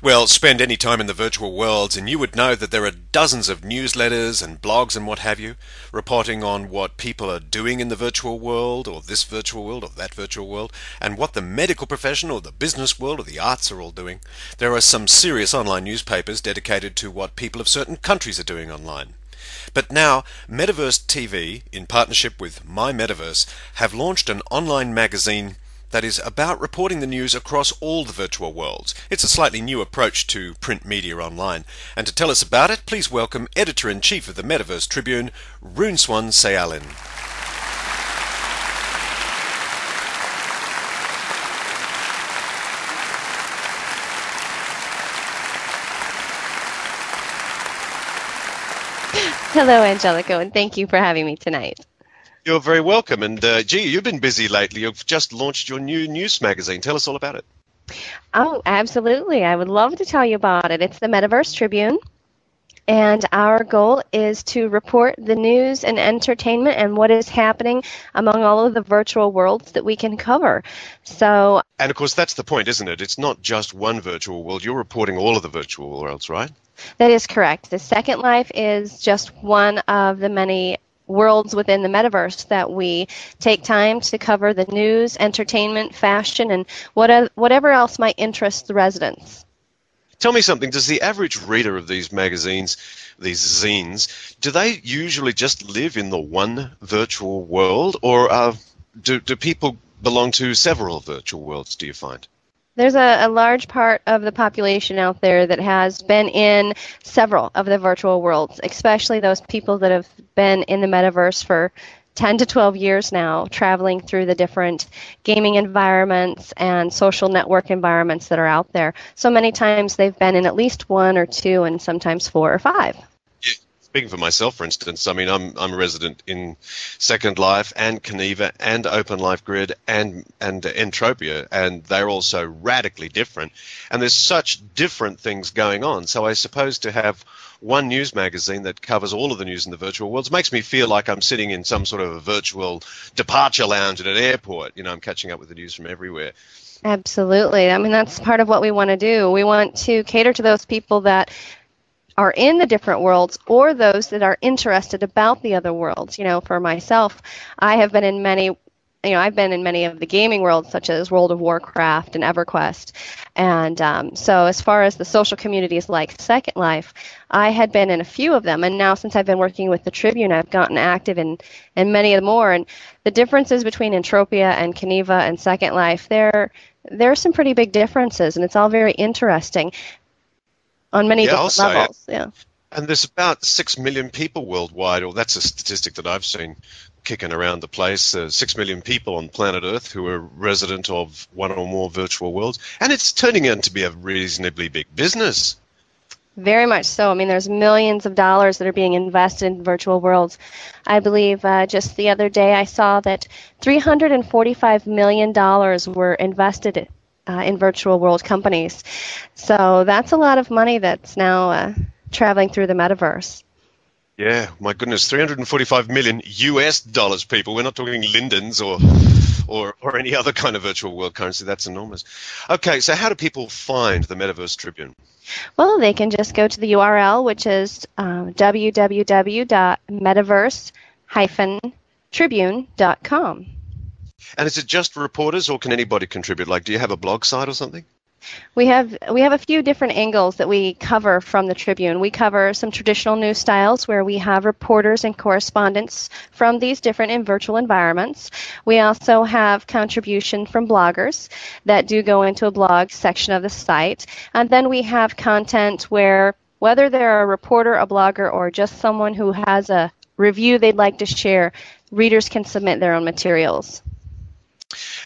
Well, spend any time in the virtual worlds and you would know that there are dozens of newsletters and blogs and what have you, reporting on what people are doing in the virtual world, or this virtual world, or that virtual world, and what the medical profession or the business world or the arts are all doing. There are some serious online newspapers dedicated to what people of certain countries are doing online. But now, Metaverse TV, in partnership with My Metaverse, have launched an online magazine that is about reporting the news across all the virtual worlds. It's a slightly new approach to print media online. And to tell us about it, please welcome Editor-in-Chief of the Metaverse-Tribune, Runeswan Ceawlin. Hello, Angelico, and thank you for having me tonight. You're very welcome. And gee, you've been busy lately. You've just launched your new news magazine. Tell us all about it. Oh, absolutely. I would love to tell you about it. It's the Metaverse-Tribune, and our goal is to report the news and entertainment and what is happening among all of the virtual worlds that we can cover. And of course, that's the point, isn't it? It's not just one virtual world. You're reporting all of the virtual worlds, right? That is correct. The Second Life is just one of the many worlds within the metaverse that we take time to cover the news, entertainment, fashion, and whatever else might interest the residents. Tell me something, does the average reader of these magazines, these zines, do they usually just live in the one virtual world, or do people belong to several virtual worlds, do you find? There's a large part of the population out there that has been in several of the virtual worlds, especially those people that have been in the metaverse for 10 to 12 years now, traveling through the different gaming environments and social network environments that are out there. So many times they've been in at least one or two and sometimes four or five. Speaking for myself, for instance, I mean, I'm a resident in Second Life and Caneva and Open Life Grid and Entropia, and they're all so radically different. And there's such different things going on. So I suppose to have one news magazine that covers all of the news in the virtual worlds makes me feel like I'm sitting in some sort of a virtual departure lounge at an airport. You know, I'm catching up with the news from everywhere. Absolutely. I mean, that's part of what we want to do. We want to cater to those people that are in the different worlds, or those that are interested about the other worlds. You know, for myself, I've been in many of the gaming worlds, such as World of Warcraft and EverQuest. And so as far as the social communities like Second Life, I had been in a few of them. And now since I've been working with the Tribune, I've gotten active in many of the more. And the differences between Entropia and Caneva and Second Life, there are some pretty big differences, and it's all very interesting on many different levels. Yeah. And there's about 6 million people worldwide, or that's a statistic that I've seen kicking around the place, 6 million people on planet Earth who are resident of one or more virtual worlds. And it's turning out to be a reasonably big business. Very much so. I mean, there's millions of dollars that are being invested in virtual worlds. I believe just the other day I saw that $345 million were invested in virtual world companies. So that's a lot of money that's now traveling through the metaverse. Yeah, my goodness, 345 million US dollars, people. We're not talking lindens or any other kind of virtual world currency. That's enormous. Okay, so how do people find the Metaverse-Tribune? Well, they can just go to the URL, which is www.metaverse-tribune.com. And is it just reporters, or can anybody contribute? Like, do you have a blog site or something? We have a few different angles that we cover from the Tribune. We cover some traditional news styles where we have reporters and correspondents from these different and virtual environments. We also have contribution from bloggers that do go into a blog section of the site. And then we have content where, whether they're a reporter, a blogger, or just someone who has a review they'd like to share, readers can submit their own materials.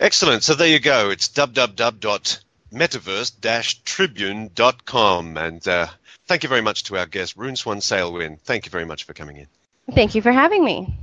Excellent. So there you go. It's www.metaverse-tribune.com. And thank you very much to our guest, Runeswan Ceawlin. Thank you very much for coming in. Thank you for having me.